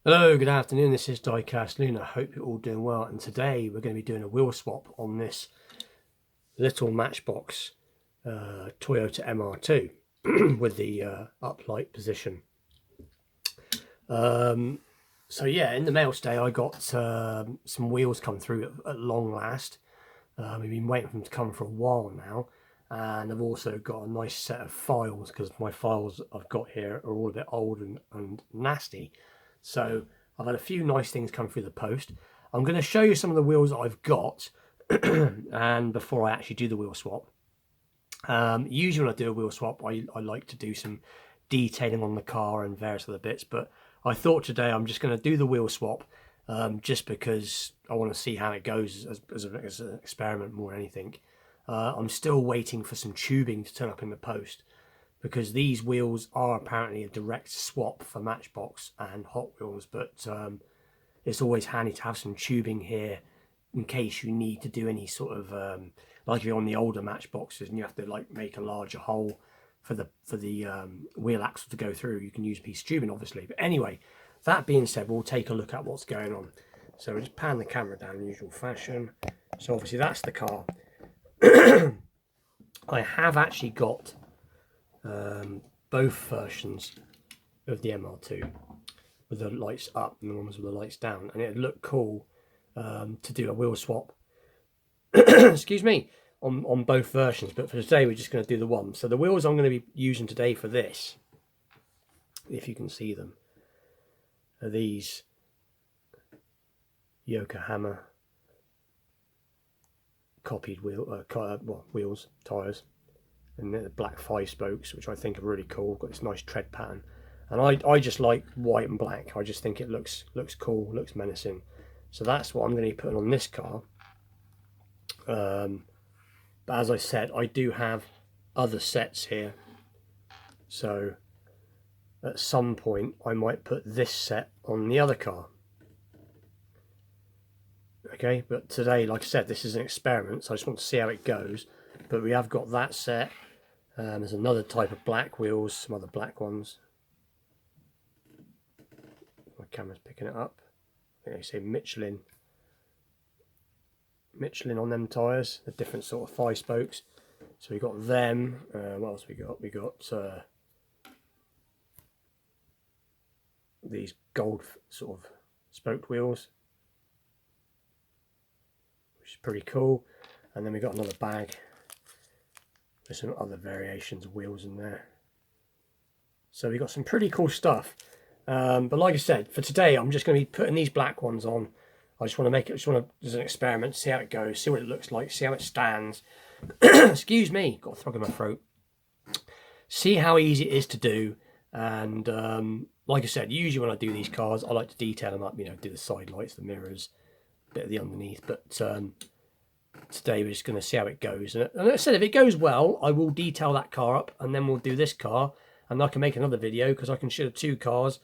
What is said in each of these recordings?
Hello, good afternoon. This is Diecast Luna. I hope you're all doing well. And today we're going to be doing a wheel swap on this little matchbox Toyota MR2 with the uplight position. So yeah, in the mail today I got some wheels come through at long last. We've been waiting for them to come for a while now. And I've also got a nice set of files because my files I've got here are all a bit old and nasty. So I've had a few nice things come through the post. I'm going to show you some of the wheels that I've got and before I actually do the wheel swap. Usually when I do a wheel swap, I like to do some detailing on the car and various other bits, but I thought today I'm just going to do the wheel swap just because I want to see how it goes as an experiment more than anything. I'm still waiting for some tubing to turn up in the post, because these wheels are apparently a direct swap for Matchbox and Hot Wheels, but it's always handy to have some tubing here in case you need to do any sort of like if you're on the older Matchboxes and you have to like make a larger hole for the wheel axle to go through, you can use a piece of tubing obviously. But anyway, that being said, we'll take a look at what's going on. So we'll just pan the camera down in the usual fashion. So obviously that's the car. I have actually got both versions of the MR2 with the lights up and the ones with the lights down, and it'd look cool to do a wheel swap excuse me, on both versions, but for today we're just going to do the one. So the wheels I'm going to be using today for this, if you can see them, are these Yokohama copied wheels, tyres, and the black 5 spokes, which I think are really cool. Got this nice tread pattern, and I just like white and black. I just think it looks cool, looks menacing. So that's what I'm going to be putting on this car. But as I said, I do have other sets here, so at some point I might put this set on the other car. Okay, but today, like I said, this is an experiment, so I just want to see how it goes. But we have got that set. There's another type of black wheels, some other black ones. My camera's picking it up. I think they say Michelin on them tyres, the different sort of 5 spokes. So we got them. What else we got? We got these gold sort of spoked wheels, which is pretty cool. And then we got another bag with some other variations of wheels in there. So we got some pretty cool stuff. But like I said, for today I'm just going to be putting these black ones on. I just want to make it, as an experiment, see how it goes, see what it looks like, see how it stands. Excuse me, got a frog in my throat. See how easy it is to do. And like I said, usually when I do these cars, I like to detail them up, do the side lights, the mirrors, a bit of the underneath. But today we're just going to see how it goes. And like I said, if it goes well, I will detail that car up, and then we'll do this car, and I can make another video because I can show 2 cars,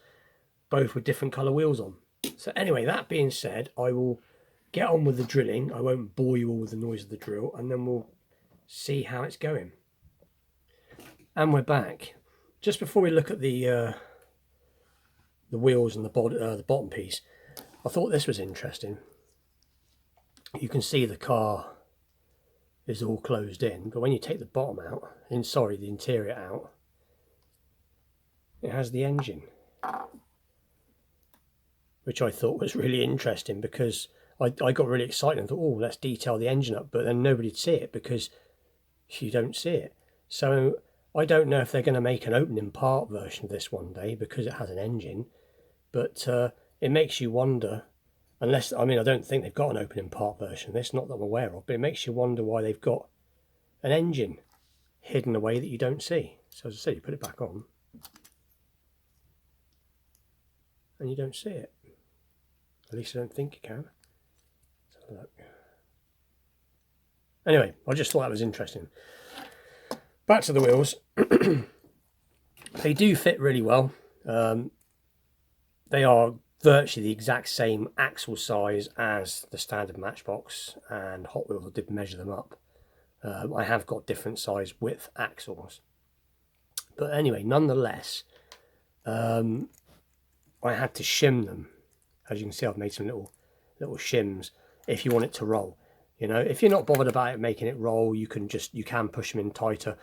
both with different colour wheels on. So anyway, that being said, I will get on with the drilling. I won't bore you all with the noise of the drill, and then we'll see how it's going. And we're back. Just before we look at the wheels and the bottom piece, I thought this was interesting. You can see the car is all closed in, but when you take the bottom out, the interior out, it has the engine, which I thought was really interesting, because I got really excited and thought, oh, let's detail the engine up, but then nobody'd see it because you don't see it. So I don't know if they're going to make an opening part version of this one day because it has an engine, but it makes you wonder, I don't think they've got an opening part version of this, not that I'm aware of, but it makes you wonder why they've got an engine hidden away that you don't see. So as I said, you put it back on and you don't see it. At least I don't think you can. Let's have a look. Anyway, I just thought that was interesting. Back to the wheels. They do fit really well. They are virtually the exact same axle size as the standard Matchbox and Hot Wheels. I did measure them up. I have got different size width axles. But anyway, nonetheless, I had to shim them. As you can see, I've made some little shims if you want it to roll. You know, if you're not bothered about it making it roll, you can push them in tighter.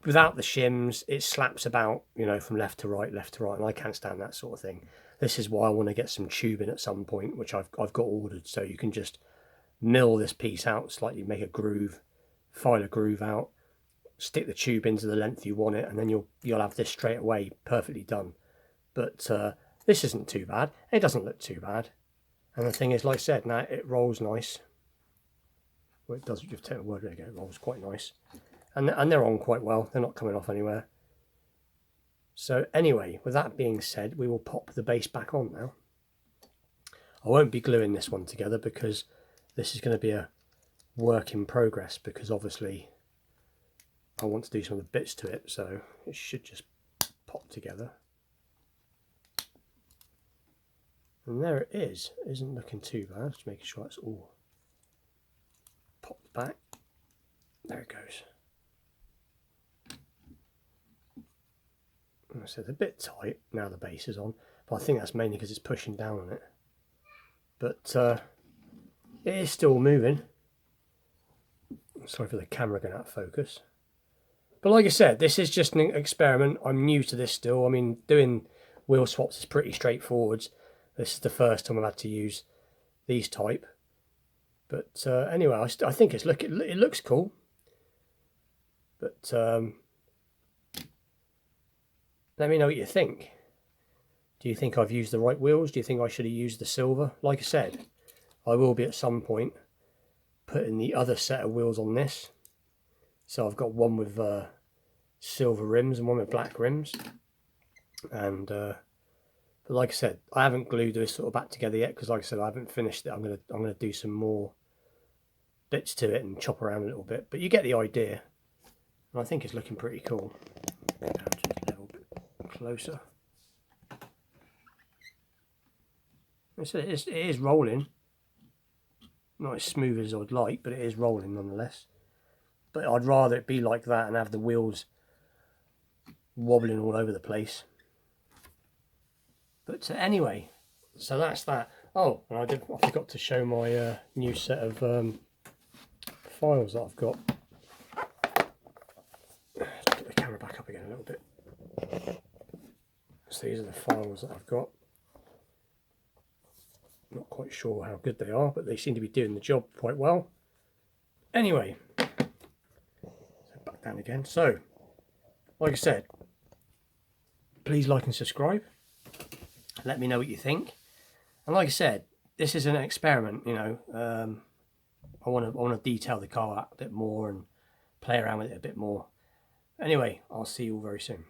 Without the shims, it slaps about, you know, from left to right, and I can't stand that sort of thing. This is why I want to get some tubing at some point, which I've got ordered, so you can just mill this piece out slightly, make a groove, file a groove out, stick the tube into the length you want it, and then you'll have this straight away perfectly done. But this isn't too bad. It doesn't look too bad. And the thing is, like I said, now it rolls nice. Well, it does. You've taken a word again. It rolls quite nice, and they're on quite well. They're not coming off anywhere. So anyway, with that being said, we will pop the base back on now. I won't be gluing this one together because this is going to be a work in progress, because obviously I want to do some of the bits to it, so it should just pop together. And there it is. It isn't looking too bad. Just making sure it's all popped back. There it goes. So it's a bit tight now the base is on, but I think that's mainly because it's pushing down on it. But it is still moving. Sorry for the camera going out of focus. But like I said, this is just an experiment. I'm new to this still. I mean, doing wheel swaps is pretty straightforward. This is the first time I've had to use these type. But anyway, I think it looks cool. But let me know what you think. Do you think I've used the right wheels? Do you think I should have used the silver? Like I said, I will be at some point putting the other set of wheels on this. So I've got one with silver rims and one with black rims. And but like I said, I haven't glued this sort of back together yet, because like I said, I haven't finished it. I'm gonna do some more bits to it and chop around a little bit. But you get the idea. And I think it's looking pretty cool. Down just a little bit closer. It is rolling. Not as smooth as I'd like, but it is rolling nonetheless. But I'd rather it be like that and have the wheels wobbling all over the place. But anyway, so that's that. Oh, and I forgot to show my new set of files that I've got. Let's put the camera back up again a little bit. So these are the files that I've got. Not quite sure how good they are, but they seem to be doing the job quite well. Anyway, so back down again. So, like I said, please like and subscribe. Let me know what you think. And like I said, this is an experiment. You know, I want to detail the car a bit more and play around with it a bit more. Anyway, I'll see you all very soon.